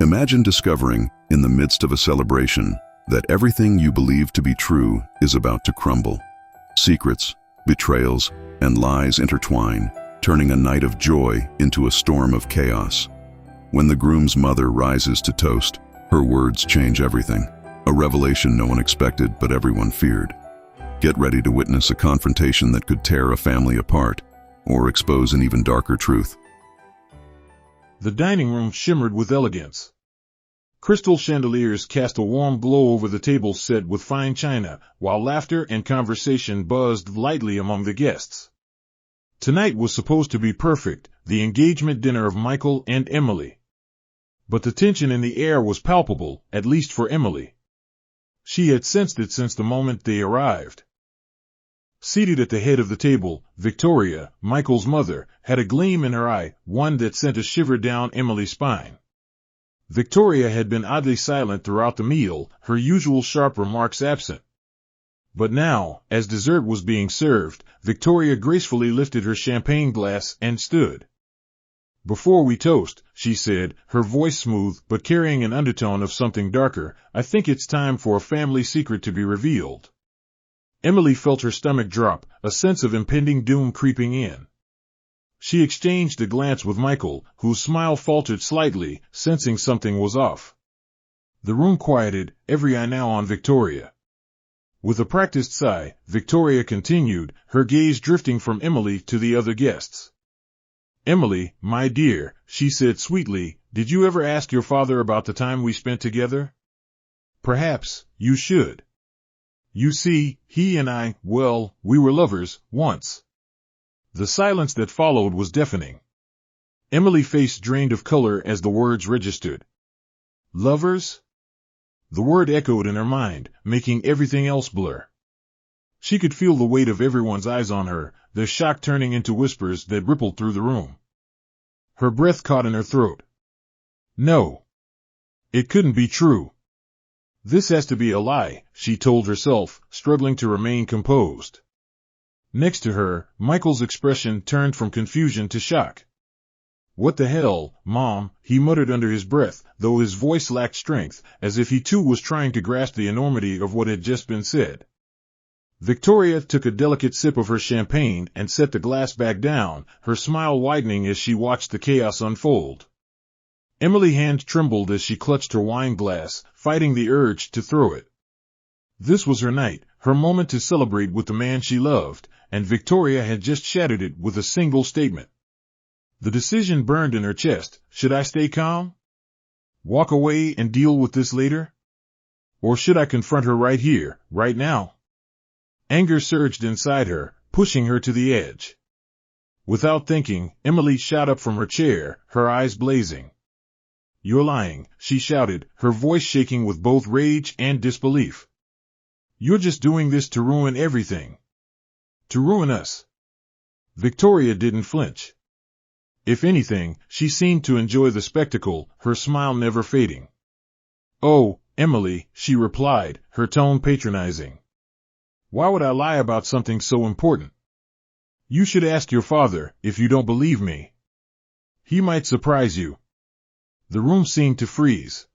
Imagine discovering, in the midst of a celebration, that everything you believe to be true is about to crumble. Secrets, betrayals, and lies intertwine, turning a night of joy into a storm of chaos. When the groom's mother rises to toast, her words change everything, a revelation no one expected but everyone feared. Get ready to witness a confrontation that could tear a family apart, or expose an even darker truth. The dining room shimmered with elegance. Crystal chandeliers cast a warm glow over the tables set with fine china, while laughter and conversation buzzed lightly among the guests. Tonight was supposed to be perfect, the engagement dinner of Michael and Emily. But the tension in the air was palpable, at least for Emily. She had sensed it since the moment they arrived. Seated at the head of the table, Victoria, Michael's mother, had a gleam in her eye, one that sent a shiver down Emily's spine. Victoria had been oddly silent throughout the meal, her usual sharp remarks absent. But now, as dessert was being served, Victoria gracefully lifted her champagne glass and stood. "Before we toast," she said, her voice smooth but carrying an undertone of something darker, "I think it's time for a family secret to be revealed." Emily felt her stomach drop, a sense of impending doom creeping in. She exchanged a glance with Michael, whose smile faltered slightly, sensing something was off. The room quieted, every eye now on Victoria. With a practiced sigh, Victoria continued, her gaze drifting from Emily to the other guests. "Emily, my dear," she said sweetly, "did you ever ask your father about the time we spent together? Perhaps you should. You see, he and I, well, we were lovers, once." The silence that followed was deafening. Emily's face drained of color as the words registered. Lovers? The word echoed in her mind, making everything else blur. She could feel the weight of everyone's eyes on her, their shock turning into whispers that rippled through the room. Her breath caught in her throat. No. It couldn't be true. This has to be a lie, she told herself, struggling to remain composed. Next to her, Michael's expression turned from confusion to shock. "What the hell, Mom?" he muttered under his breath, though his voice lacked strength, as if he too was trying to grasp the enormity of what had just been said. Victoria took a delicate sip of her champagne and set the glass back down, her smile widening as she watched the chaos unfold. Emily's hand trembled as she clutched her wine glass, fighting the urge to throw it. This was her night, her moment to celebrate with the man she loved, and Victoria had just shattered it with a single statement. The decision burned in her chest. Should I stay calm? Walk away and deal with this later? Or should I confront her right here, right now? Anger surged inside her, pushing her to the edge. Without thinking, Emily shot up from her chair, her eyes blazing. "You're lying," she shouted, her voice shaking with both rage and disbelief. "You're just doing this to ruin everything. To ruin us." Victoria didn't flinch. If anything, she seemed to enjoy the spectacle, her smile never fading. "Oh, Emily," she replied, her tone patronizing. "Why would I lie about something so important? You should ask your father, if you don't believe me. He might surprise you." The room seemed to freeze.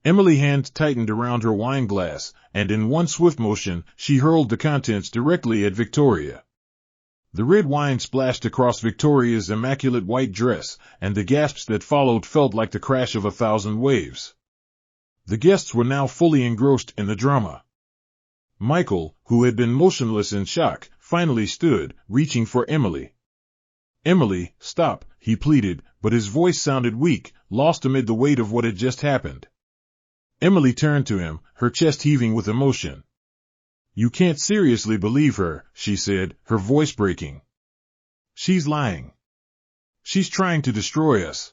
Emily's hand tightened around her wine glass, and in one swift motion, she hurled the contents directly at Victoria. The red wine splashed across Victoria's immaculate white dress, and the gasps that followed felt like the crash of 1,000 waves. The guests were now fully engrossed in the drama. Michael, who had been motionless in shock, finally stood, reaching for Emily. "Emily, stop," he pleaded, but his voice sounded weak, lost amid the weight of what had just happened. Emily turned to him, her chest heaving with emotion. "You can't seriously believe her," she said, her voice breaking. "She's lying. She's trying to destroy us."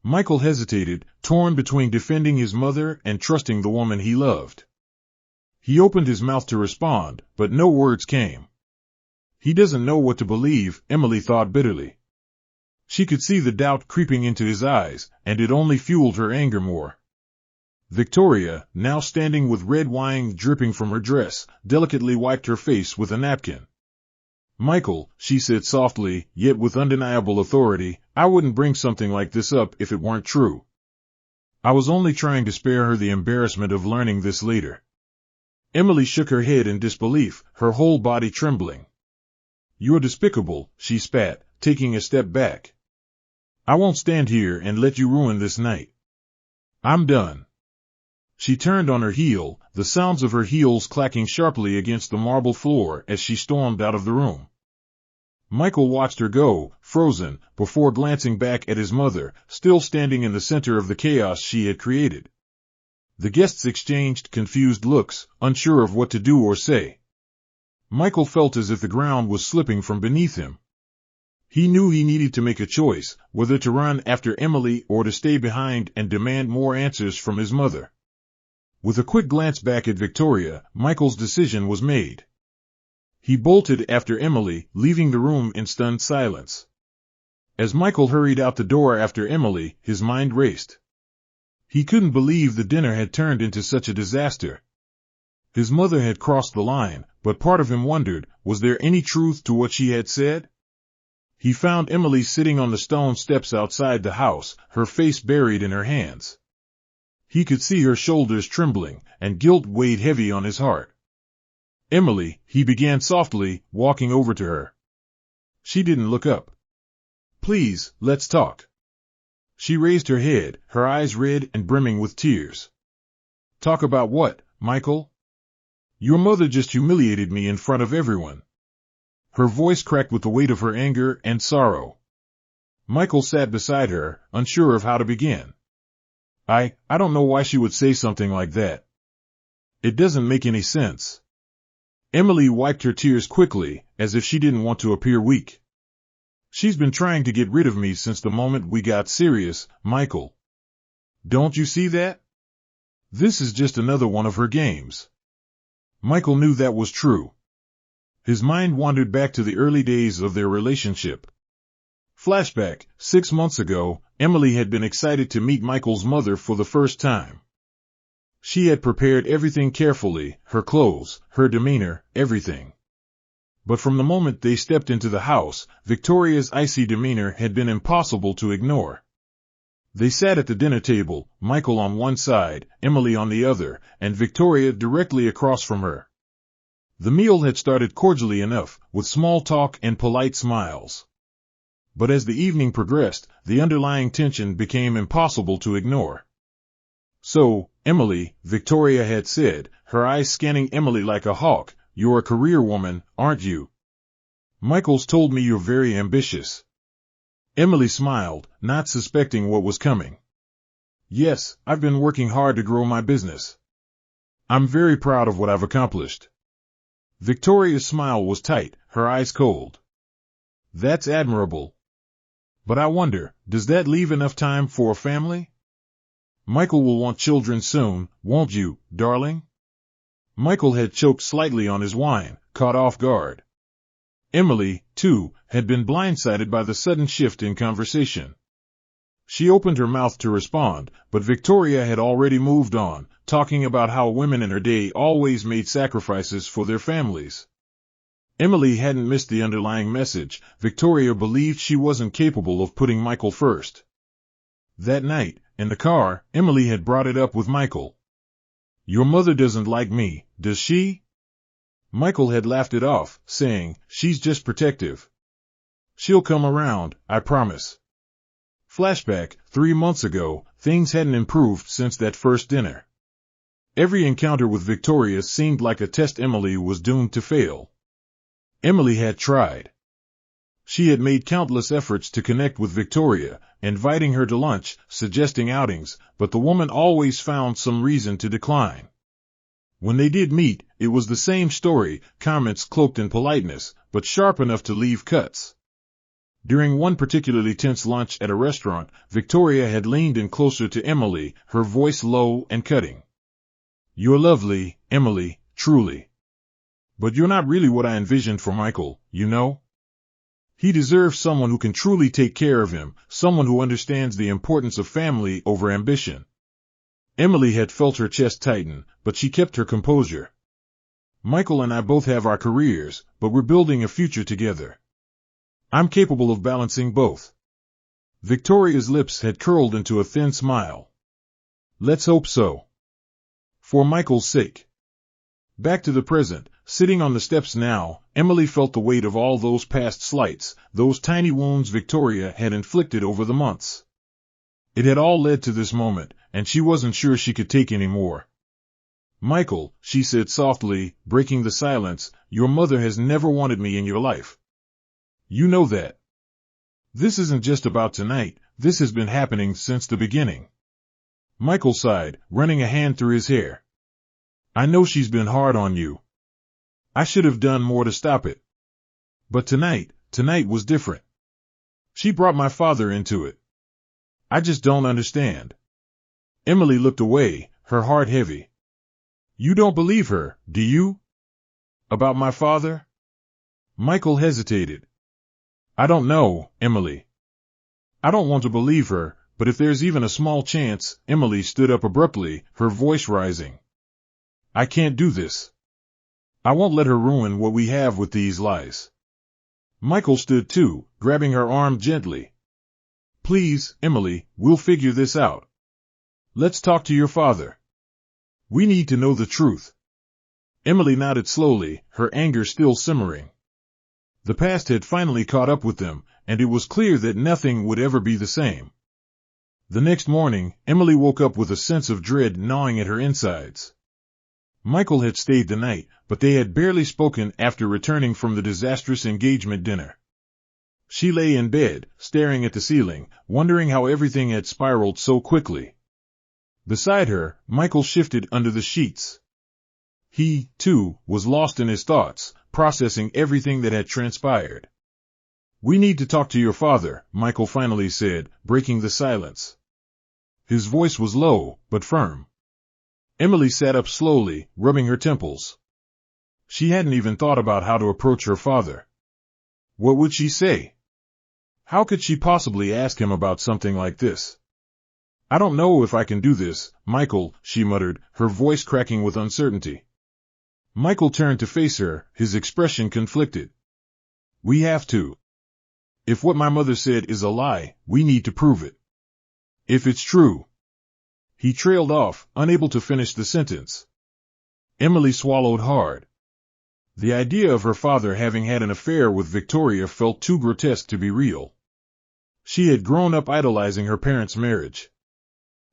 Michael hesitated, torn between defending his mother and trusting the woman he loved. He opened his mouth to respond, but no words came. He doesn't know what to believe, Emily thought bitterly. She could see the doubt creeping into his eyes, and it only fueled her anger more. Victoria, now standing with red wine dripping from her dress, delicately wiped her face with a napkin. "Michael," she said softly, yet with undeniable authority, "I wouldn't bring something like this up if it weren't true. I was only trying to spare her the embarrassment of learning this later. Emily shook her head in disbelief, her whole body trembling. You're despicable, she spat, taking a step back. I won't stand here and let you ruin this night. I'm done. She turned on her heel, the sounds of her heels clacking sharply against the marble floor as she stormed out of the room. Michael watched her go, frozen, before glancing back at his mother, still standing in the center of the chaos she had created. The guests exchanged confused looks, unsure of what to do or say. Michael felt as if the ground was slipping from beneath him. He knew he needed to make a choice, whether to run after Emily or to stay behind and demand more answers from his mother. With a quick glance back at Victoria, Michael's decision was made. He bolted after Emily, leaving the room in stunned silence. As Michael hurried out the door after Emily, his mind raced. He couldn't believe the dinner had turned into such a disaster. His mother had crossed the line, but part of him wondered, was there any truth to what she had said? He found Emily sitting on the stone steps outside the house, her face buried in her hands. He could see her shoulders trembling, and guilt weighed heavy on his heart. Emily, he began softly, walking over to her. She didn't look up. Please, let's talk. She raised her head, her eyes red and brimming with tears. Talk about what, Michael? Your mother just humiliated me in front of everyone. Her voice cracked with the weight of her anger and sorrow. Michael sat beside her, unsure of how to begin. I don't know why she would say something like that. It doesn't make any sense. Emily wiped her tears quickly, as if she didn't want to appear weak. She's been trying to get rid of me since the moment we got serious, Michael. Don't you see that? This is just another one of her games. Michael knew that was true. His mind wandered back to the early days of their relationship. Flashback, 6 months ago, Emily had been excited to meet Michael's mother for the first time. She had prepared everything carefully, her clothes, her demeanor, everything. But from the moment they stepped into the house, Victoria's icy demeanor had been impossible to ignore. They sat at the dinner table, Michael on one side, Emily on the other, and Victoria directly across from her. The meal had started cordially enough, with small talk and polite smiles. But as the evening progressed, the underlying tension became impossible to ignore. So, Emily, Victoria had said, her eyes scanning Emily like a hawk, you're a career woman, aren't you? Michael's told me you're very ambitious. Emily smiled, not suspecting what was coming. Yes, I've been working hard to grow my business. I'm very proud of what I've accomplished. Victoria's smile was tight, her eyes cold. That's admirable. But I wonder, does that leave enough time for a family? Michael will want children soon, won't you, darling? Michael had choked slightly on his wine, caught off guard. Emily, too, had been blindsided by the sudden shift in conversation. She opened her mouth to respond, but Victoria had already moved on, talking about how women in her day always made sacrifices for their families. Emily hadn't missed the underlying message. Victoria believed she wasn't capable of putting Michael first. That night, in the car, Emily had brought it up with Michael. Your mother doesn't like me, does she? Michael had laughed it off, saying, she's just protective. She'll come around, I promise. Flashback, 3 months ago, things hadn't improved since that first dinner. Every encounter with Victoria seemed like a test Emily was doomed to fail. Emily had tried. She had made countless efforts to connect with Victoria, inviting her to lunch, suggesting outings, but the woman always found some reason to decline. When they did meet, it was the same story, comments cloaked in politeness, but sharp enough to leave cuts. During one particularly tense lunch at a restaurant, Victoria had leaned in closer to Emily, her voice low and cutting. You're lovely, Emily, truly. But you're not really what I envisioned for Michael, you know? He deserves someone who can truly take care of him, someone who understands the importance of family over ambition. Emily had felt her chest tighten, but she kept her composure. Michael and I both have our careers, but we're building a future together. I'm capable of balancing both. Victoria's lips had curled into a thin smile. Let's hope so. For Michael's sake. Back to the present, sitting on the steps now, Emily felt the weight of all those past slights, those tiny wounds Victoria had inflicted over the months. It had all led to this moment, and she wasn't sure she could take any more. Michael, she said softly, breaking the silence, your mother has never wanted me in your life. You know that. This isn't just about tonight, this has been happening since the beginning. Michael sighed, running a hand through his hair. I know she's been hard on you. I should have done more to stop it. But tonight was different. She brought my father into it. I just don't understand. Emily looked away, her heart heavy. You don't believe her, do you? About my father? Michael hesitated. I don't know, Emily. I don't want to believe her, but if there's even a small chance, Emily stood up abruptly, her voice rising. I can't do this. I won't let her ruin what we have with these lies. Michael stood too, grabbing her arm gently. Please, Emily, we'll figure this out. Let's talk to your father. We need to know the truth. Emily nodded slowly, her anger still simmering. The past had finally caught up with them, and it was clear that nothing would ever be the same. The next morning, Emily woke up with a sense of dread gnawing at her insides. Michael had stayed the night, but they had barely spoken after returning from the disastrous engagement dinner. She lay in bed, staring at the ceiling, wondering how everything had spiraled so quickly. Beside her, Michael shifted under the sheets. He, too, was lost in his thoughts, processing everything that had transpired. We need to talk to your father, Michael finally said, breaking the silence. His voice was low, but firm. Emily sat up slowly, rubbing her temples. She hadn't even thought about how to approach her father. What would she say? How could she possibly ask him about something like this? I don't know if I can do this, Michael, she muttered, her voice cracking with uncertainty. Michael turned to face her, his expression conflicted. We have to. If what my mother said is a lie, we need to prove it. If it's true. He trailed off, unable to finish the sentence. Emily swallowed hard. The idea of her father having had an affair with Victoria felt too grotesque to be real. She had grown up idolizing her parents' marriage.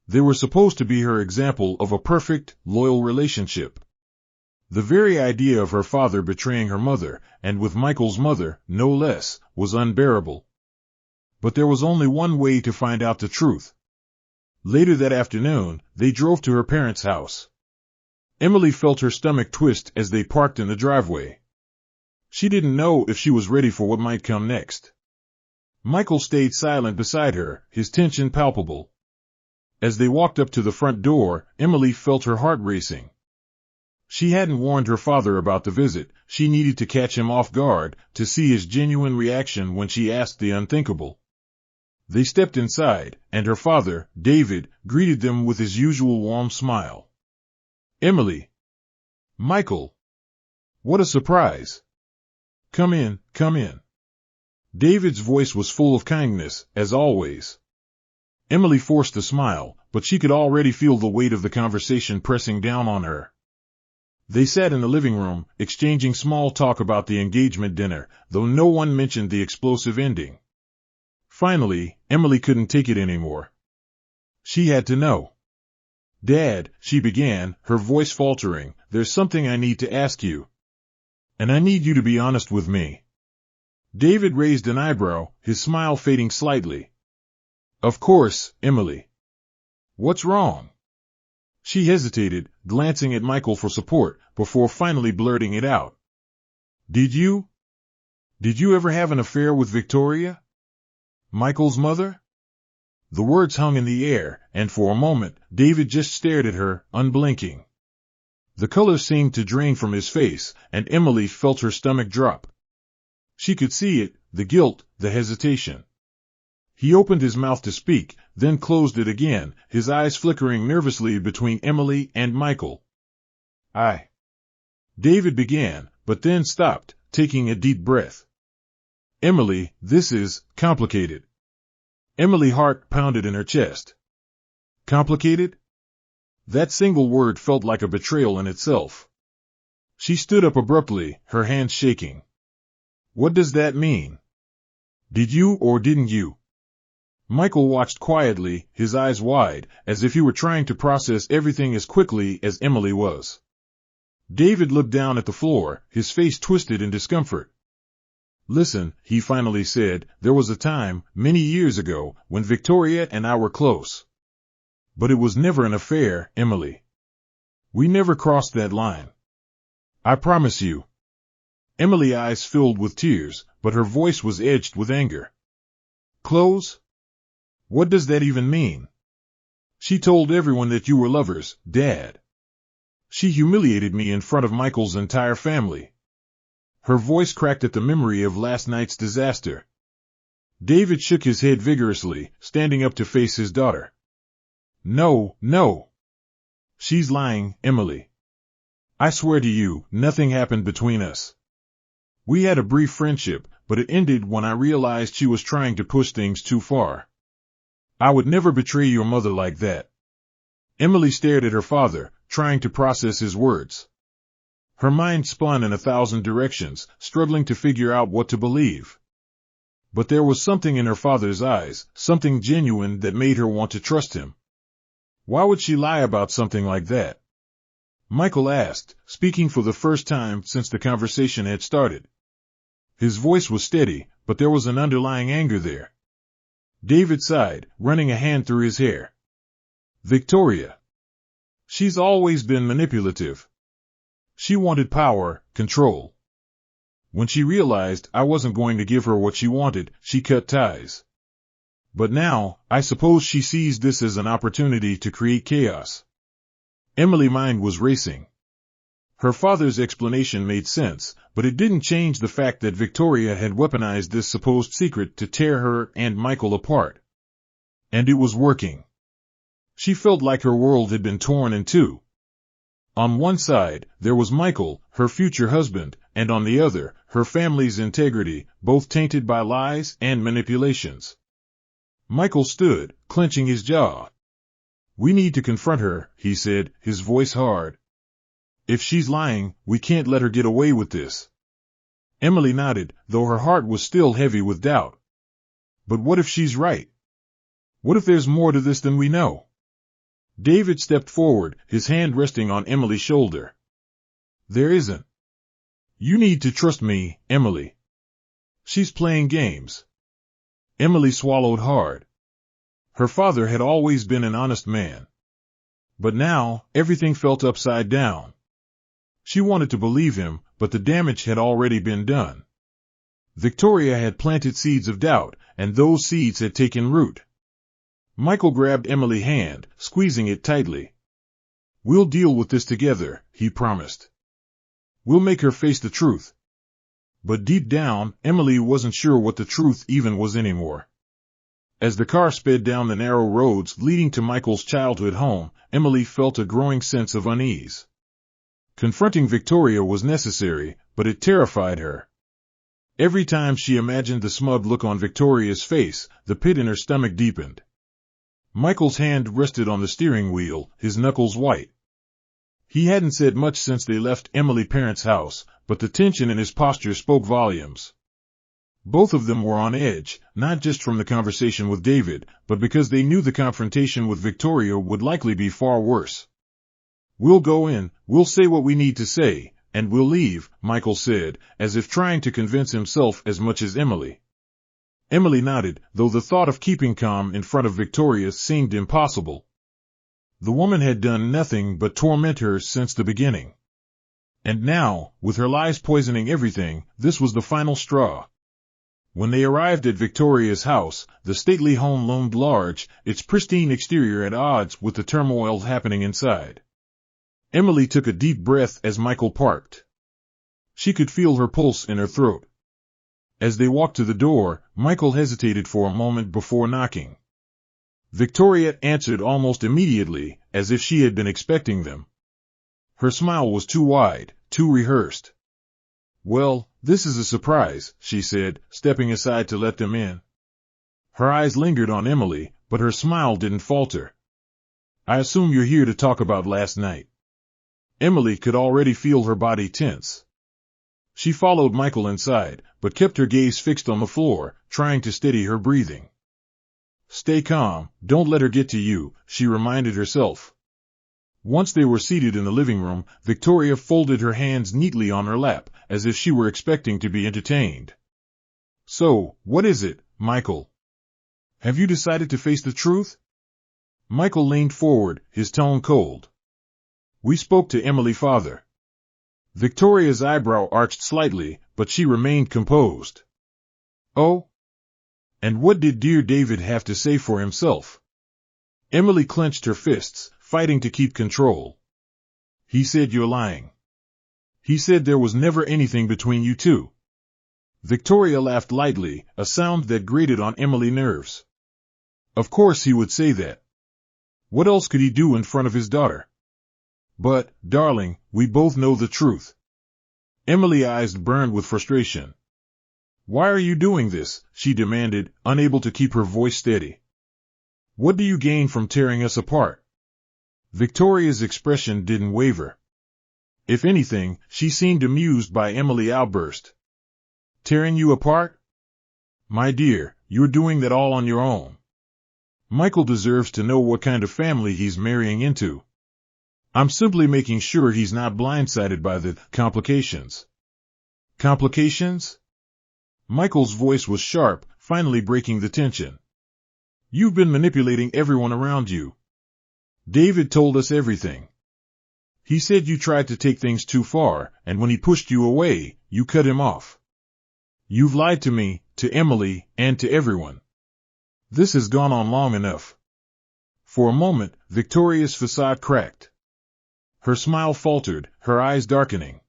They were supposed to be her example of a perfect, loyal relationship. The very idea of her father betraying her mother, and with Michael's mother, no less, was unbearable. But there was only one way to find out the truth. Later that afternoon, they drove to her parents' house. Emily felt her stomach twist as they parked in the driveway. She didn't know if she was ready for what might come next. Michael stayed silent beside her, his tension palpable. As they walked up to the front door, Emily felt her heart racing. She hadn't warned her father about the visit. She needed to catch him off guard, to see his genuine reaction when she asked the unthinkable. They stepped inside, and her father, David, greeted them with his usual warm smile. Emily. Michael. What a surprise. Come in, come in. David's voice was full of kindness, as always. Emily forced a smile, but she could already feel the weight of the conversation pressing down on her. They sat in the living room, exchanging small talk about the engagement dinner, though no one mentioned the explosive ending. Finally, Emily couldn't take it anymore. She had to know. Dad, she began, her voice faltering, there's something I need to ask you. And I need you to be honest with me. David raised an eyebrow, his smile fading slightly. Of course, Emily. What's wrong? She hesitated, glancing at Michael for support, before finally blurting it out. Did you ever have an affair with Victoria? Michael's mother? The words hung in the air, and for a moment, David just stared at her, unblinking. The color seemed to drain from his face, and Emily felt her stomach drop. She could see it, the guilt, the hesitation. He opened his mouth to speak, then closed it again, his eyes flickering nervously between Emily and Michael. David began, but then stopped, taking a deep breath. Emily, this is complicated. Emily's heart pounded in her chest. Complicated? That single word felt like a betrayal in itself. She stood up abruptly, her hands shaking. What does that mean? Did you or didn't you? Michael watched quietly, his eyes wide, as if he were trying to process everything as quickly as Emily was. David looked down at the floor, his face twisted in discomfort. Listen, he finally said, there was a time, many years ago, when Victoria and I were close. But it was never an affair, Emily. We never crossed that line. I promise you. Emily's eyes filled with tears, but her voice was edged with anger. Close? What does that even mean? She told everyone that you were lovers, Dad. She humiliated me in front of Michael's entire family. Her voice cracked at the memory of last night's disaster. David shook his head vigorously, standing up to face his daughter. No, no. She's lying, Emily. I swear to you, nothing happened between us. We had a brief friendship, but it ended when I realized she was trying to push things too far. I would never betray your mother like that. Emily stared at her father, trying to process his words. Her mind spun in 1,000 directions, struggling to figure out what to believe. But there was something in her father's eyes, something genuine that made her want to trust him. Why would she lie about something like that? Michael asked, speaking for the first time since the conversation had started. His voice was steady, but there was an underlying anger there. David sighed, running a hand through his hair. Victoria. She's always been manipulative. She wanted power, control. When she realized I wasn't going to give her what she wanted, she cut ties. But now, I suppose she sees this as an opportunity to create chaos. Emily's mind was racing. Her father's explanation made sense, but it didn't change the fact that Victoria had weaponized this supposed secret to tear her and Michael apart. And it was working. She felt like her world had been torn in two. On one side, there was Michael, her future husband, and on the other, her family's integrity, both tainted by lies and manipulations. Michael stood, clenching his jaw. We need to confront her, he said, his voice hard. If she's lying, we can't let her get away with this. Emily nodded, though her heart was still heavy with doubt. But what if she's right? What if there's more to this than we know? David stepped forward, his hand resting on Emily's shoulder. There isn't. You need to trust me, Emily. She's playing games. Emily swallowed hard. Her father had always been an honest man. But now, everything felt upside down. She wanted to believe him, but the damage had already been done. Victoria had planted seeds of doubt, and those seeds had taken root. Michael grabbed Emily's hand, squeezing it tightly. We'll deal with this together, he promised. We'll make her face the truth. But deep down, Emily wasn't sure what the truth even was anymore. As the car sped down the narrow roads leading to Michael's childhood home, Emily felt a growing sense of unease. Confronting Victoria was necessary, but it terrified her. Every time she imagined the smug look on Victoria's face, the pit in her stomach deepened. Michael's hand rested on the steering wheel, his knuckles white. He hadn't said much since they left Emily's parents' house, but the tension in his posture spoke volumes. Both of them were on edge, not just from the conversation with David, but because they knew the confrontation with Victoria would likely be far worse. We'll go in, we'll say what we need to say, and we'll leave, Michael said, as if trying to convince himself as much as Emily. Emily nodded, though the thought of keeping calm in front of Victoria seemed impossible. The woman had done nothing but torment her since the beginning. And now, with her lies poisoning everything, this was the final straw. When they arrived at Victoria's house, the stately home loomed large, its pristine exterior at odds with the turmoil happening inside. Emily took a deep breath as Michael parked. She could feel her pulse in her throat. As they walked to the door, Michael hesitated for a moment before knocking. Victoria answered almost immediately, as if she had been expecting them. Her smile was too wide, too rehearsed. Well, this is a surprise, she said, stepping aside to let them in. Her eyes lingered on Emily, but her smile didn't falter. I assume you're here to talk about last night. Emily could already feel her body tense. She followed Michael inside, but kept her gaze fixed on the floor, trying to steady her breathing. Stay calm, don't let her get to you, she reminded herself. Once they were seated in the living room, Victoria folded her hands neatly on her lap, as if she were expecting to be entertained. So, what is it, Michael? Have you decided to face the truth? Michael leaned forward, his tone cold. We spoke to Emily father. Victoria's eyebrow arched slightly, but she remained composed. Oh? And what did dear David have to say for himself? Emily clenched her fists, fighting to keep control. He said you're lying. He said there was never anything between you two. Victoria laughed lightly, a sound that grated on Emily's nerves. Of course he would say that. What else could he do in front of his daughter? But, darling, we both know the truth. Emily's eyes burned with frustration. Why are you doing this? She demanded, unable to keep her voice steady. What do you gain from tearing us apart? Victoria's expression didn't waver. If anything, she seemed amused by Emily's outburst. Tearing you apart? My dear, you're doing that all on your own. Michael deserves to know what kind of family he's marrying into. I'm simply making sure he's not blindsided by the complications. Complications? Michael's voice was sharp, finally breaking the tension. You've been manipulating everyone around you. David told us everything. He said you tried to take things too far, and when he pushed you away, you cut him off. You've lied to me, to Emily, and to everyone. This has gone on long enough. For a moment, Victoria's facade cracked. Her smile faltered, her eyes darkening.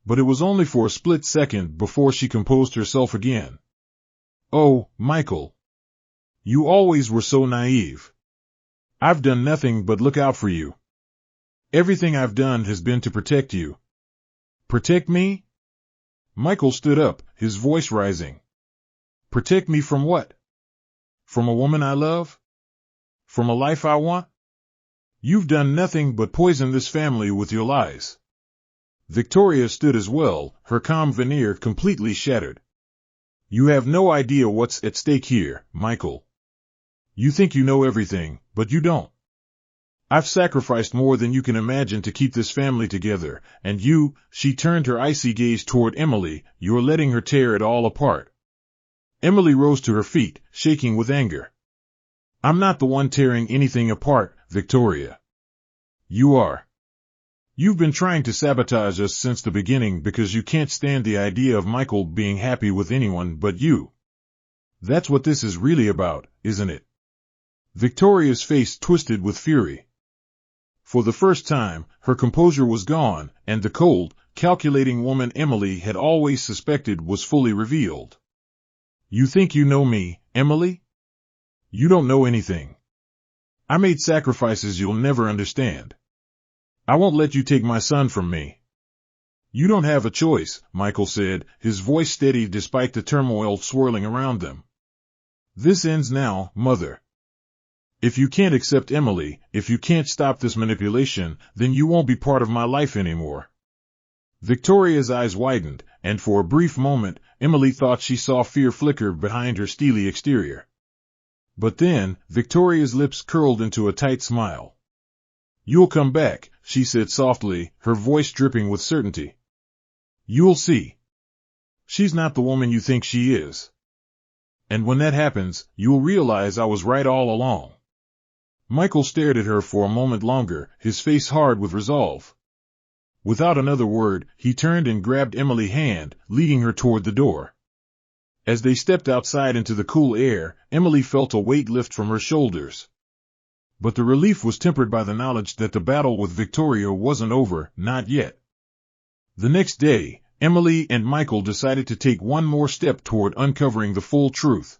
But it was only for a split second before she composed herself again. Oh, Michael. You always were so naive. I've done nothing but look out for you. Everything I've done has been to protect you. Protect me? Michael stood up, his voice rising. Protect me from what? From a woman I love? From a life I want? You've done nothing but poison this family with your lies. Victoria stood as well, her calm veneer completely shattered. You have no idea what's at stake here, Michael. You think you know everything, but you don't. I've sacrificed more than you can imagine to keep this family together, and you, she turned her icy gaze toward Emily, you're letting her tear it all apart. Emily rose to her feet, shaking with anger. I'm not the one tearing anything apart, Victoria. You are. You've been trying to sabotage us since the beginning because you can't stand the idea of Michael being happy with anyone but you. That's what this is really about, isn't it? Victoria's face twisted with fury. For the first time, her composure was gone, and the cold, calculating woman Emily had always suspected was fully revealed. You think you know me, Emily? You don't know anything. I made sacrifices you'll never understand. I won't let you take my son from me. You don't have a choice, Michael said, his voice steady despite the turmoil swirling around them. This ends now, Mother. If you can't accept Emily, if you can't stop this manipulation, then you won't be part of my life anymore. Victoria's eyes widened, and for a brief moment, Emily thought she saw fear flicker behind her steely exterior. But then, Victoria's lips curled into a tight smile. You'll come back, she said softly, her voice dripping with certainty. You'll see. She's not the woman you think she is. And when that happens, you'll realize I was right all along. Michael stared at her for a moment longer, his face hard with resolve. Without another word, he turned and grabbed Emily's hand, leading her toward the door. As they stepped outside into the cool air, Emily felt a weight lift from her shoulders. But the relief was tempered by the knowledge that the battle with Victoria wasn't over, not yet. The next day, Emily and Michael decided to take one more step toward uncovering the full truth.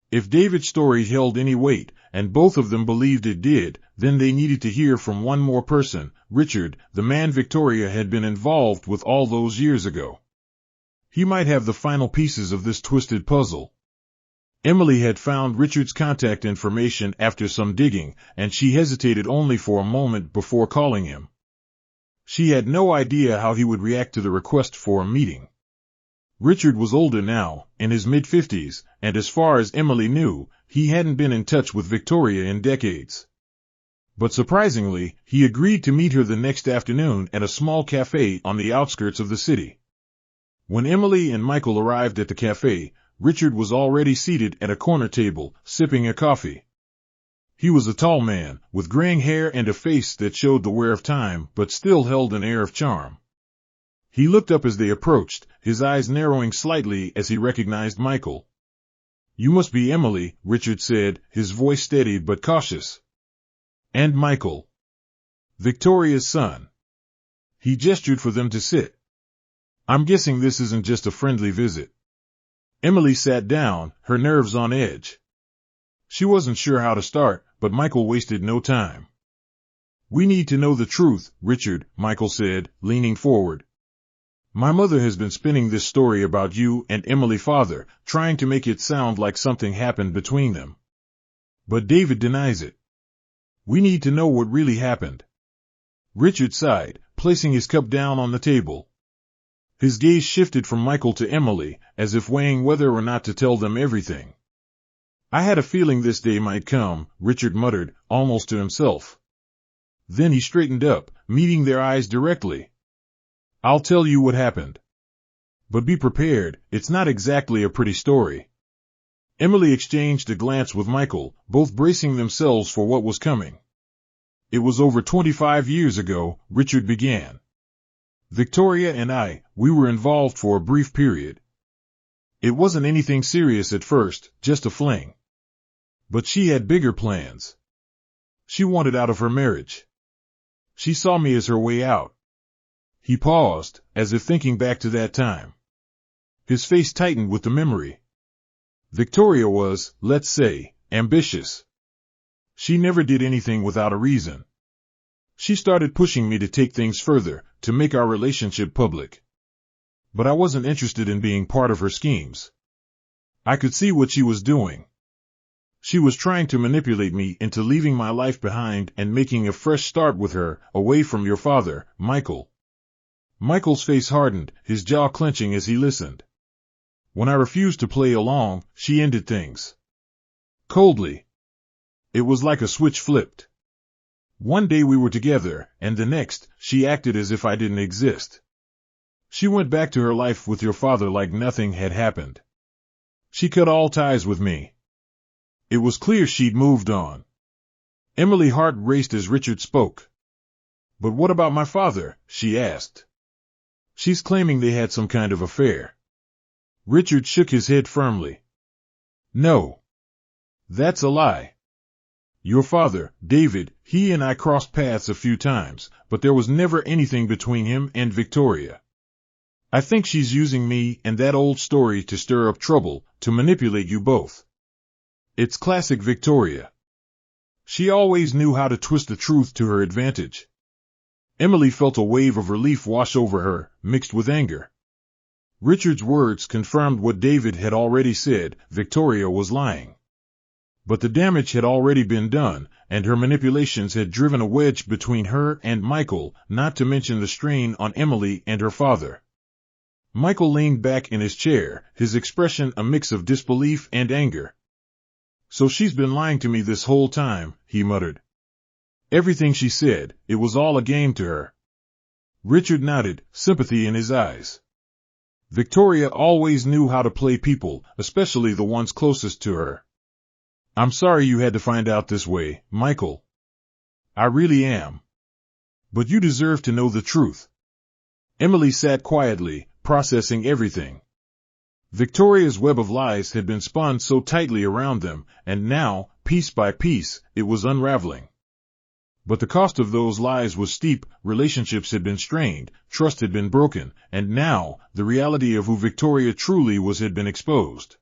If David's story held any weight, and both of them believed it did, then they needed to hear from one more person, Richard, the man Victoria had been involved with all those years ago. He might have the final pieces of this twisted puzzle. Emily had found Richard's contact information after some digging, and she hesitated only for a moment before calling him. She had no idea how he would react to the request for a meeting. Richard was older now, in his mid-50s, and as far as Emily knew, he hadn't been in touch with Victoria in decades. But surprisingly, he agreed to meet her the next afternoon at a small cafe on the outskirts of the city. When Emily and Michael arrived at the cafe, Richard was already seated at a corner table, sipping a coffee. He was a tall man, with graying hair and a face that showed the wear of time but still held an air of charm. He looked up as they approached, his eyes narrowing slightly as he recognized Michael. "You must be Emily," Richard said, his voice steady but cautious. "And Michael. Victoria's son." He gestured for them to sit. "I'm guessing this isn't just a friendly visit." Emily sat down, her nerves on edge. She wasn't sure how to start, but Michael wasted no time. "We need to know the truth, Richard," Michael said, leaning forward. "My mother has been spinning this story about you and Emily's father, trying to make it sound like something happened between them. But David denies it. We need to know what really happened." Richard sighed, placing his cup down on the table. His gaze shifted from Michael to Emily, as if weighing whether or not to tell them everything. "I had a feeling this day might come," Richard muttered, almost to himself. Then he straightened up, meeting their eyes directly. "I'll tell you what happened. But be prepared, it's not exactly a pretty story." Emily exchanged a glance with Michael, both bracing themselves for what was coming. "It was over 25 years ago," Richard began. "Victoria and we were involved for a brief period. It wasn't anything serious at first, just a fling. But she had bigger plans. She wanted out of her marriage. She saw me as her way out." He paused, as if thinking back to that time. His face tightened with the memory. Victoria was, let's say, ambitious. She never did anything without a reason. She started pushing me to take things further, to make our relationship public. But I wasn't interested in being part of her schemes. I could see what she was doing. She was trying to manipulate me into leaving my life behind and making a fresh start with her, away from your father, Michael. Michael's face hardened, his jaw clenching as he listened. When I refused to play along, she ended things. Coldly. It was like a switch flipped. One day we were together, and the next, she acted as if I didn't exist. She went back to her life with your father like nothing had happened. She cut all ties with me. It was clear she'd moved on. Emily's heart raced as Richard spoke. "But what about my father?" she asked. "She's claiming they had some kind of affair." Richard shook his head firmly. "No. That's a lie. Your father, David, he and I crossed paths a few times, but there was never anything between him and Victoria. I think she's using me and that old story to stir up trouble, to manipulate you both. It's classic Victoria. She always knew how to twist the truth to her advantage." Emily felt a wave of relief wash over her, mixed with anger. Richard's words confirmed what David had already said: Victoria was lying. But the damage had already been done, and her manipulations had driven a wedge between her and Michael, not to mention the strain on Emily and her father. Michael leaned back in his chair, his expression a mix of disbelief and anger. "So she's been lying to me this whole time," he muttered. "Everything she said, it was all a game to her." Richard nodded, sympathy in his eyes. "Victoria always knew how to play people, especially the ones closest to her. I'm sorry you had to find out this way, Michael. I really am. But you deserve to know the truth." Emily sat quietly, processing everything. Victoria's web of lies had been spun so tightly around them, and now, piece by piece, it was unraveling. But the cost of those lies was steep. Relationships had been strained, trust had been broken, and now, the reality of who Victoria truly was had been exposed.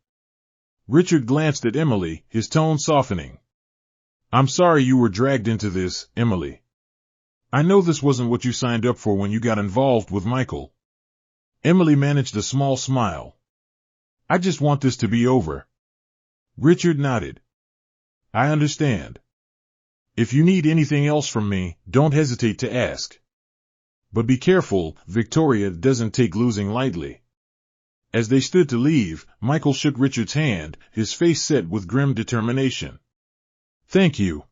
Richard glanced at Emily, his tone softening. "I'm sorry you were dragged into this, Emily. I know this wasn't what you signed up for when you got involved with Michael." Emily managed a small smile. "I just want this to be over." Richard nodded. I understand. If you need anything else from me, don't hesitate to ask. But be careful, Victoria doesn't take losing lightly. As they stood to leave, Michael shook Richard's hand, his face set with grim determination. Thank you.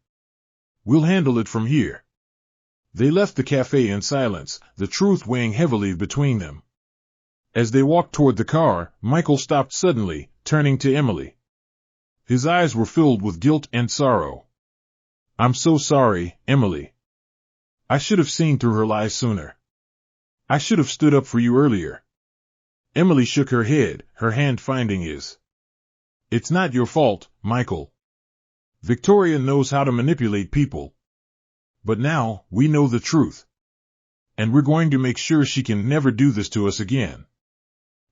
We'll handle it from here. They left the cafe in silence, the truth weighing heavily between them. As they walked toward the car, Michael stopped suddenly, turning to Emily. His eyes were filled with guilt and sorrow. I'm so sorry, Emily. I should have seen through her lies sooner. I should have stood up for you earlier. Emily shook her head, her hand finding his. It's not your fault, Michael. Victoria knows how to manipulate people. But now, we know the truth. And we're going to make sure she can never do this to us again.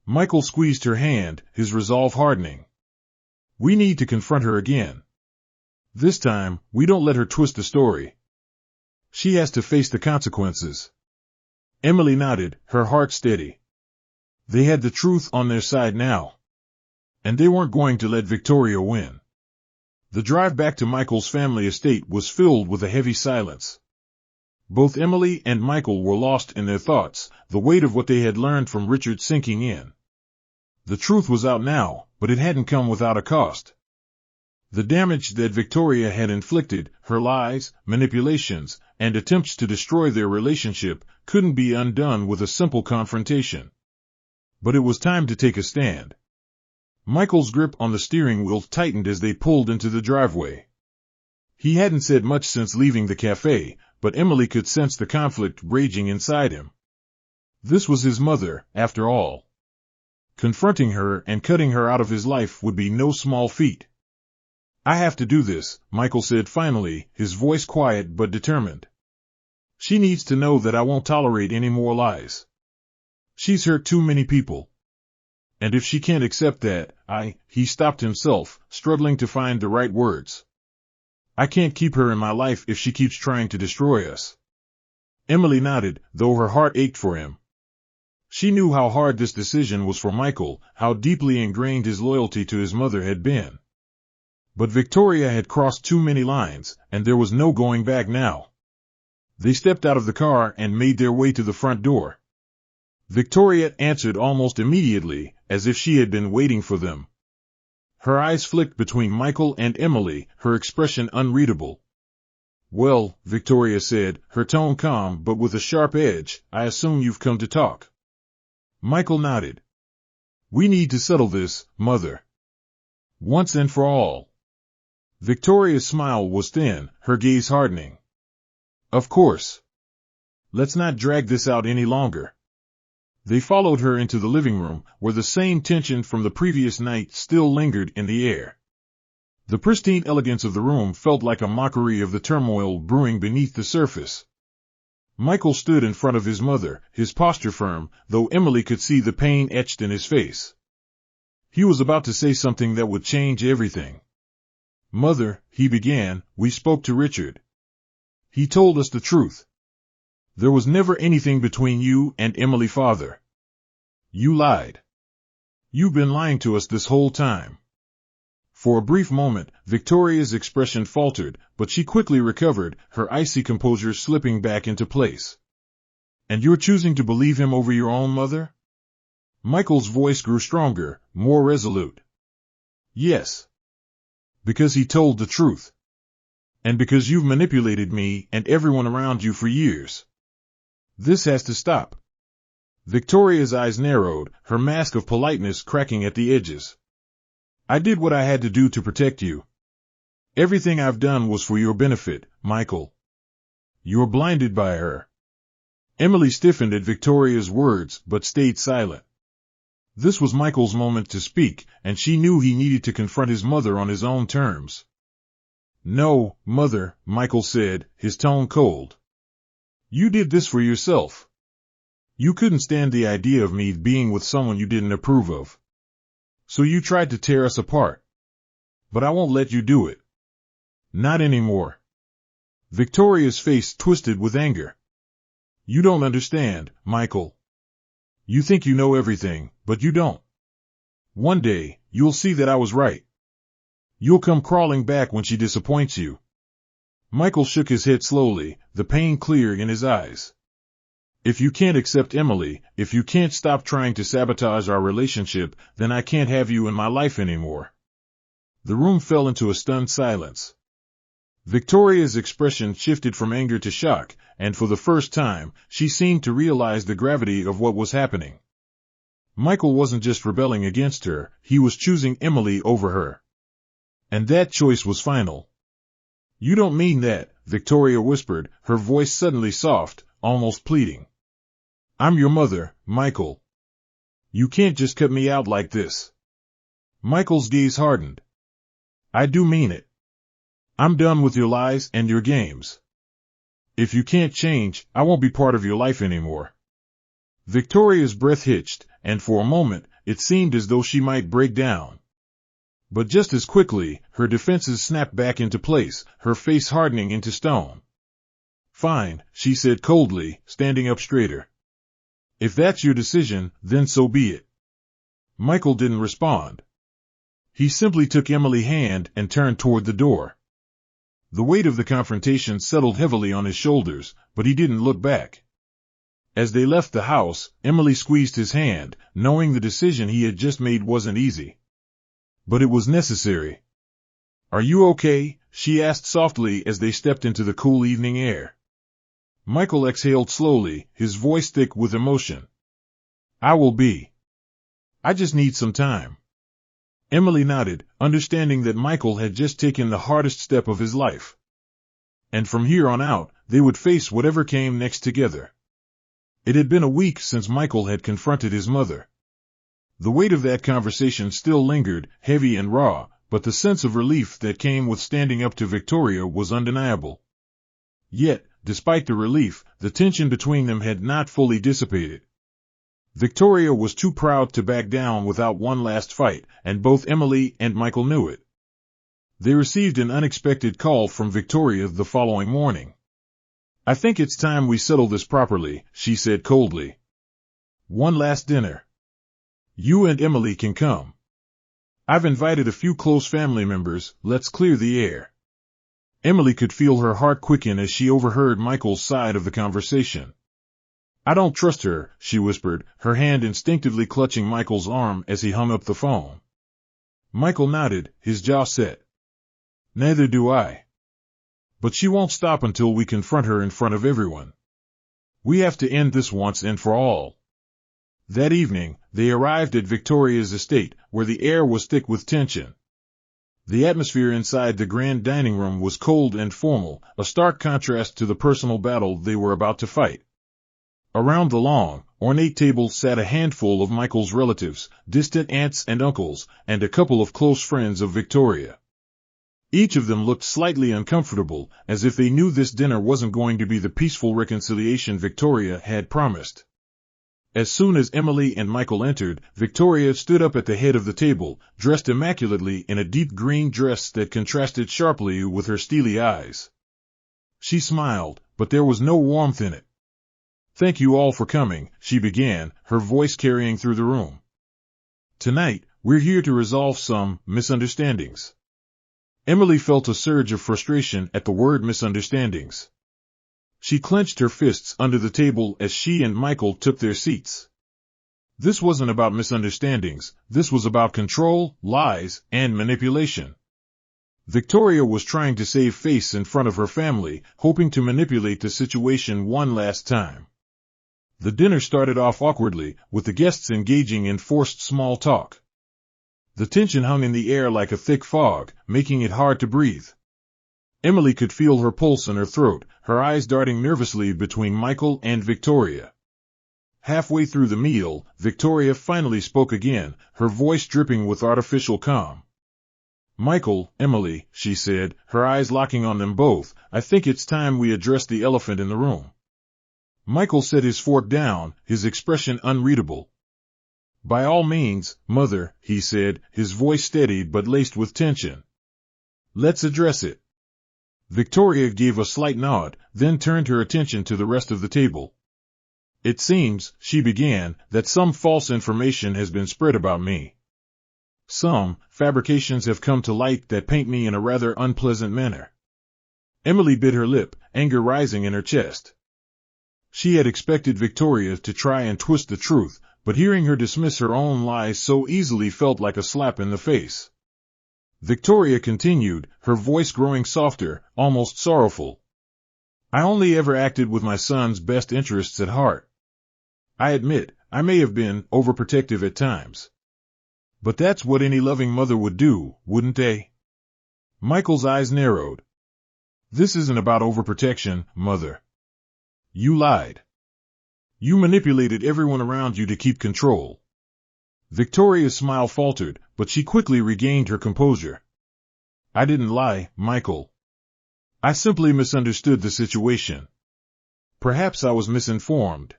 Michael squeezed her hand, his resolve hardening. We need to confront her again. This time, we don't let her twist the story. She has to face the consequences. Emily nodded, her heart steady. They had the truth on their side now. And they weren't going to let Victoria win. The drive back to Michael's family estate was filled with a heavy silence. Both Emily and Michael were lost in their thoughts, the weight of what they had learned from Richard sinking in. The truth was out now, but it hadn't come without a cost. The damage that Victoria had inflicted, her lies, manipulations, and attempts to destroy their relationship, couldn't be undone with a simple confrontation. But it was time to take a stand. Michael's grip on the steering wheel tightened as they pulled into the driveway. He hadn't said much since leaving the cafe, but Emily could sense the conflict raging inside him. This was his mother, after all. Confronting her and cutting her out of his life would be no small feat. I have to do this, Michael said finally, his voice quiet but determined. She needs to know that I won't tolerate any more lies. She's hurt too many people. And if she can't accept that, he stopped himself, struggling to find the right words. I can't keep her in my life if she keeps trying to destroy us. Emily nodded, though her heart ached for him. She knew how hard this decision was for Michael, how deeply ingrained his loyalty to his mother had been. But Victoria had crossed too many lines, and there was no going back now. They stepped out of the car and made their way to the front door. Victoria answered almost immediately, as if she had been waiting for them. Her eyes flicked between Michael and Emily, her expression unreadable. Well, Victoria said, her tone calm but with a sharp edge, I assume you've come to talk. Michael nodded. We need to settle this, Mother. Once and for all. Victoria's smile was thin, her gaze hardening. Of course. Let's not drag this out any longer. They followed her into the living room, where the same tension from the previous night still lingered in the air. The pristine elegance of the room felt like a mockery of the turmoil brewing beneath the surface. Michael stood in front of his mother, his posture firm, though Emily could see the pain etched in his face. He was about to say something that would change everything. Mother, he began, we spoke to Richard. He told us the truth. There was never anything between you and Emily, father. You lied. You've been lying to us this whole time. For a brief moment, Victoria's expression faltered, but she quickly recovered, her icy composure slipping back into place. And you're choosing to believe him over your own mother? Michael's voice grew stronger, more resolute. Yes. Because he told the truth. And because you've manipulated me and everyone around you for years. This has to stop. Victoria's eyes narrowed, her mask of politeness cracking at the edges. I did what I had to do to protect you. Everything I've done was for your benefit, Michael. You're blinded by her. Emily stiffened at Victoria's words, but stayed silent. This was Michael's moment to speak, and she knew he needed to confront his mother on his own terms. No, Mother, Michael said, his tone cold. You did this for yourself. You couldn't stand the idea of me being with someone you didn't approve of. So you tried to tear us apart. But I won't let you do it. Not anymore. Victoria's face twisted with anger. You don't understand, Michael. You think you know everything, but you don't. One day, you'll see that I was right. You'll come crawling back when she disappoints you. Michael shook his head slowly, the pain clear in his eyes. If you can't accept Emily, if you can't stop trying to sabotage our relationship, then I can't have you in my life anymore. The room fell into a stunned silence. Victoria's expression shifted from anger to shock, and for the first time, she seemed to realize the gravity of what was happening. Michael wasn't just rebelling against her, he was choosing Emily over her. And that choice was final. You don't mean that, Victoria whispered, her voice suddenly soft, almost pleading. I'm your mother, Michael. You can't just cut me out like this. Michael's gaze hardened. I do mean it. I'm done with your lies and your games. If you can't change, I won't be part of your life anymore. Victoria's breath hitched, and for a moment, it seemed as though she might break down. But just as quickly, her defenses snapped back into place, her face hardening into stone. Fine, she said coldly, standing up straighter. If that's your decision, then so be it. Michael didn't respond. He simply took Emily's hand and turned toward the door. The weight of the confrontation settled heavily on his shoulders, but he didn't look back. As they left the house, Emily squeezed his hand, knowing the decision he had just made wasn't easy. But it was necessary. Are you okay? She asked softly as they stepped into the cool evening air. Michael exhaled slowly, his voice thick with emotion. I will be. I just need some time. Emily nodded, understanding that Michael had just taken the hardest step of his life. And from here on out, they would face whatever came next together. It had been a week since Michael had confronted his mother. The weight of that conversation still lingered, heavy and raw, but the sense of relief that came with standing up to Victoria was undeniable. Yet, despite the relief, the tension between them had not fully dissipated. Victoria was too proud to back down without one last fight, and both Emily and Michael knew it. They received an unexpected call from Victoria the following morning. I think it's time we settle this properly, she said coldly. One last dinner. You and Emily can come. I've invited a few close family members, let's clear the air. Emily could feel her heart quicken as she overheard Michael's side of the conversation. I don't trust her, she whispered, her hand instinctively clutching Michael's arm as he hung up the phone. Michael nodded, his jaw set. Neither do I. But she won't stop until we confront her in front of everyone. We have to end this once and for all. That evening, they arrived at Victoria's estate, where the air was thick with tension. The atmosphere inside the grand dining room was cold and formal, a stark contrast to the personal battle they were about to fight. Around the long, ornate table sat a handful of Michael's relatives, distant aunts and uncles, and a couple of close friends of Victoria. Each of them looked slightly uncomfortable, as if they knew this dinner wasn't going to be the peaceful reconciliation Victoria had promised. As soon as Emily and Michael entered, Victoria stood up at the head of the table, dressed immaculately in a deep green dress that contrasted sharply with her steely eyes. She smiled, but there was no warmth in it. Thank you all for coming, she began, her voice carrying through the room. Tonight, we're here to resolve some misunderstandings. Emily felt a surge of frustration at the word misunderstandings. She clenched her fists under the table as she and Michael took their seats. This wasn't about misunderstandings, this was about control, lies, and manipulation. Victoria was trying to save face in front of her family, hoping to manipulate the situation one last time. The dinner started off awkwardly, with the guests engaging in forced small talk. The tension hung in the air like a thick fog, making it hard to breathe. Emily could feel her pulse in her throat, her eyes darting nervously between Michael and Victoria. Halfway through the meal, Victoria finally spoke again, her voice dripping with artificial calm. Michael, Emily, she said, her eyes locking on them both, I think it's time we address the elephant in the room. Michael set his fork down, his expression unreadable. By all means, Mother, he said, his voice steady but laced with tension. Let's address it. Victoria gave a slight nod, then turned her attention to the rest of the table. It seems, she began, that some false information has been spread about me. Some fabrications have come to light that paint me in a rather unpleasant manner. Emily bit her lip, anger rising in her chest. She had expected Victoria to try and twist the truth, but hearing her dismiss her own lies so easily felt like a slap in the face. Victoria continued, her voice growing softer, almost sorrowful. I only ever acted with my son's best interests at heart. I admit, I may have been overprotective at times. But that's what any loving mother would do, wouldn't they? Michael's eyes narrowed. This isn't about overprotection, Mother. You lied. You manipulated everyone around you to keep control. Victoria's smile faltered, but she quickly regained her composure. I didn't lie, Michael. I simply misunderstood the situation. Perhaps I was misinformed.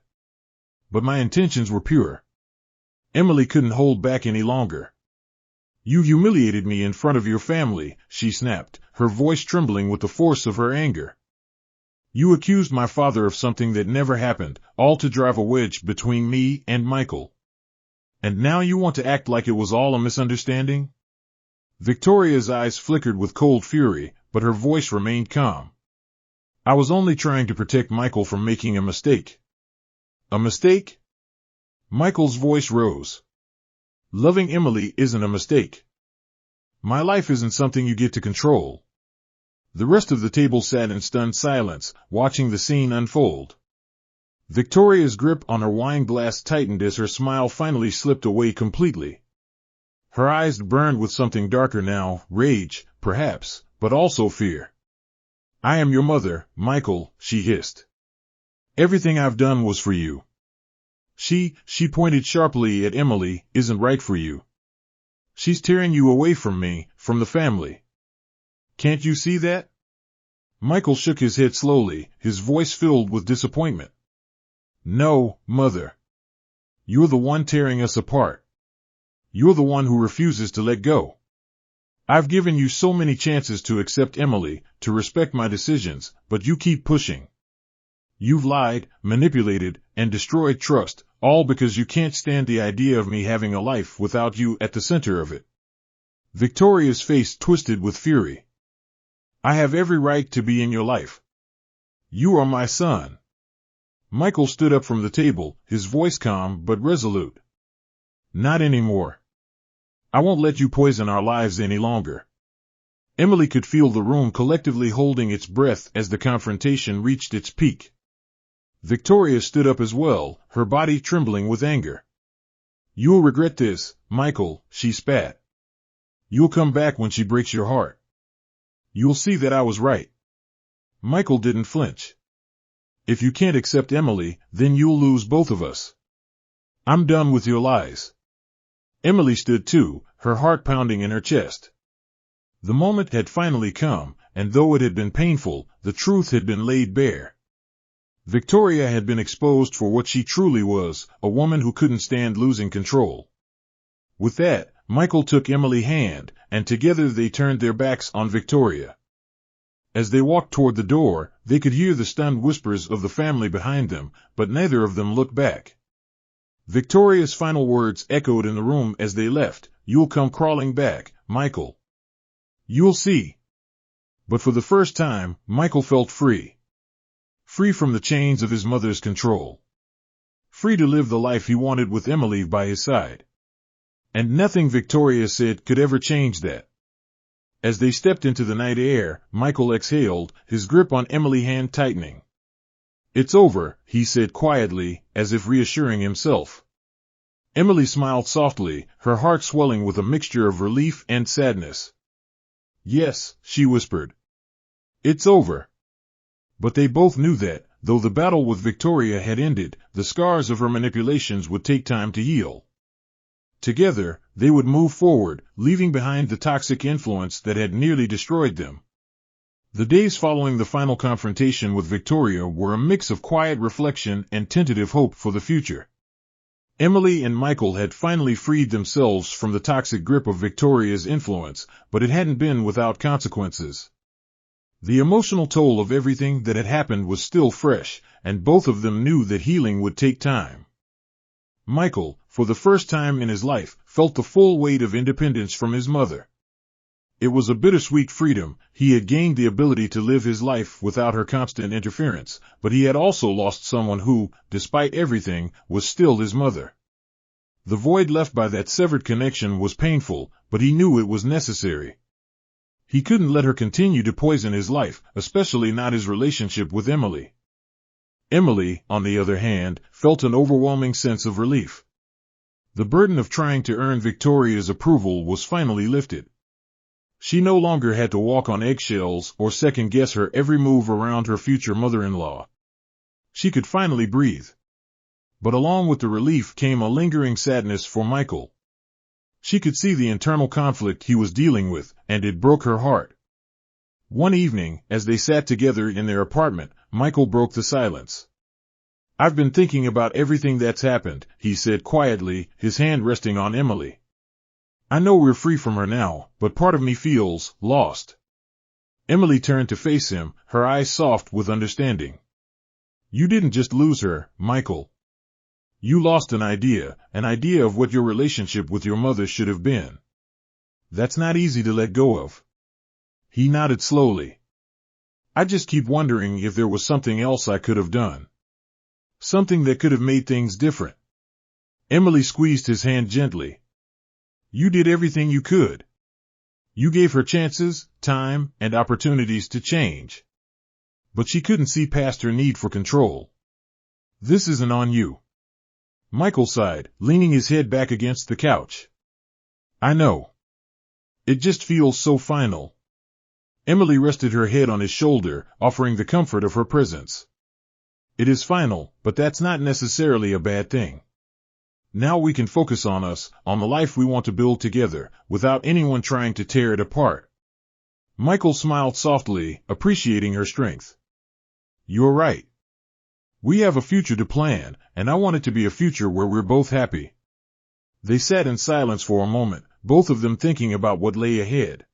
But my intentions were pure. Emily couldn't hold back any longer. You humiliated me in front of your family, she snapped, her voice trembling with the force of her anger. You accused my father of something that never happened, all to drive a wedge between me and Michael. And now you want to act like it was all a misunderstanding? Victoria's eyes flickered with cold fury, but her voice remained calm. I was only trying to protect Michael from making a mistake. A mistake? Michael's voice rose. Loving Emily isn't a mistake. My life isn't something you get to control. The rest of the table sat in stunned silence, watching the scene unfold. Victoria's grip on her wine glass tightened as her smile finally slipped away completely. Her eyes burned with something darker now, rage, perhaps, but also fear. I am your mother, Michael, she hissed. Everything I've done was for you. She pointed sharply at Emily, isn't right for you. She's tearing you away from me, from the family. Can't you see that? Michael shook his head slowly, his voice filled with disappointment. No, Mother. You're the one tearing us apart. You're the one who refuses to let go. I've given you so many chances to accept Emily, to respect my decisions, but you keep pushing. You've lied, manipulated, and destroyed trust, all because you can't stand the idea of me having a life without you at the center of it. Victoria's face twisted with fury. I have every right to be in your life. You are my son. Michael stood up from the table, his voice calm but resolute. Not anymore. I won't let you poison our lives any longer. Emily could feel the room collectively holding its breath as the confrontation reached its peak. Victoria stood up as well, her body trembling with anger. You'll regret this, Michael, she spat. You'll come back when she breaks your heart. You'll see that I was right. Michael didn't flinch. If you can't accept Emily, then you'll lose both of us. I'm done with your lies. Emily stood too, her heart pounding in her chest. The moment had finally come, and though it had been painful, the truth had been laid bare. Victoria had been exposed for what she truly was, a woman who couldn't stand losing control. With that, Michael took Emily's hand, and together they turned their backs on Victoria. As they walked toward the door, they could hear the stunned whispers of the family behind them, but neither of them looked back. Victoria's final words echoed in the room as they left, You'll come crawling back, Michael. You'll see. But for the first time, Michael felt free. Free from the chains of his mother's control. Free to live the life he wanted with Emily by his side. And nothing Victoria said could ever change that. As they stepped into the night air, Michael exhaled, his grip on Emily's hand tightening. It's over, he said quietly, as if reassuring himself. Emily smiled softly, her heart swelling with a mixture of relief and sadness. Yes, she whispered. It's over. But they both knew that, though the battle with Victoria had ended, the scars of her manipulations would take time to heal. Together, they would move forward, leaving behind the toxic influence that had nearly destroyed them. The days following the final confrontation with Victoria were a mix of quiet reflection and tentative hope for the future. Emily and Michael had finally freed themselves from the toxic grip of Victoria's influence, but it hadn't been without consequences. The emotional toll of everything that had happened was still fresh, and both of them knew that healing would take time. Michael, for the first time in his life, felt the full weight of independence from his mother. It was a bittersweet freedom. He had gained the ability to live his life without her constant interference, but he had also lost someone who, despite everything, was still his mother. The void left by that severed connection was painful, but he knew it was necessary. He couldn't let her continue to poison his life, especially not his relationship with Emily. Emily, on the other hand, felt an overwhelming sense of relief. The burden of trying to earn Victoria's approval was finally lifted. She no longer had to walk on eggshells or second-guess her every move around her future mother-in-law. She could finally breathe. But along with the relief came a lingering sadness for Michael. She could see the internal conflict he was dealing with, and it broke her heart. One evening, as they sat together in their apartment, Michael broke the silence. "I've been thinking about everything that's happened," he said quietly, his hand resting on Emily. "I know we're free from her now, but part of me feels lost." Emily turned to face him, her eyes soft with understanding. "You didn't just lose her, Michael. You lost an idea of what your relationship with your mother should have been. That's not easy to let go of." He nodded slowly. "I just keep wondering if there was something else I could have done. Something that could have made things different." Emily squeezed his hand gently. "You did everything you could. You gave her chances, time, and opportunities to change. But she couldn't see past her need for control. This isn't on you." Michael sighed, leaning his head back against the couch. "I know. It just feels so final." Emily rested her head on his shoulder, offering the comfort of her presence. "It is final, but that's not necessarily a bad thing. Now we can focus on us, on the life we want to build together, without anyone trying to tear it apart." Michael smiled softly, appreciating her strength. "You're right. We have a future to plan, and I want it to be a future where we're both happy." They sat in silence for a moment, both of them thinking about what lay ahead.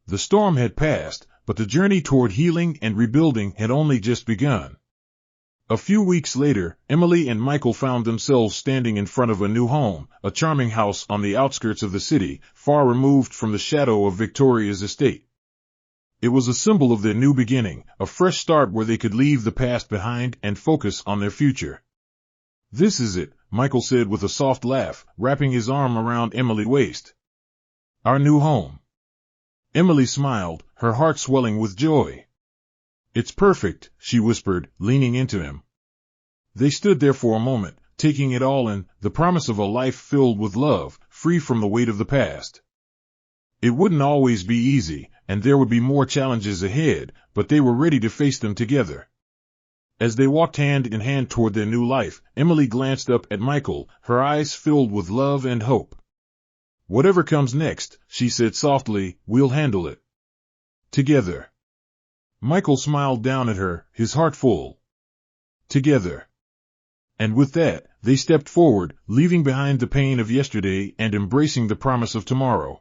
The storm had passed, but the journey toward healing and rebuilding had only just begun. A few weeks later, Emily and Michael found themselves standing in front of a new home, a charming house on the outskirts of the city, far removed from the shadow of Victoria's estate. It was a symbol of their new beginning, a fresh start where they could leave the past behind and focus on their future. "This is it," Michael said with a soft laugh, wrapping his arm around Emily's waist. "Our new home." Emily smiled, her heart swelling with joy. "It's perfect," she whispered, leaning into him. They stood there for a moment, taking it all in, the promise of a life filled with love, free from the weight of the past. It wouldn't always be easy, and there would be more challenges ahead, but they were ready to face them together. As they walked hand in hand toward their new life, Emily glanced up at Michael, her eyes filled with love and hope. "Whatever comes next," she said softly, "we'll handle it together." Michael smiled down at her, his heart full. Together. And with that, they stepped forward, leaving behind the pain of yesterday and embracing the promise of tomorrow.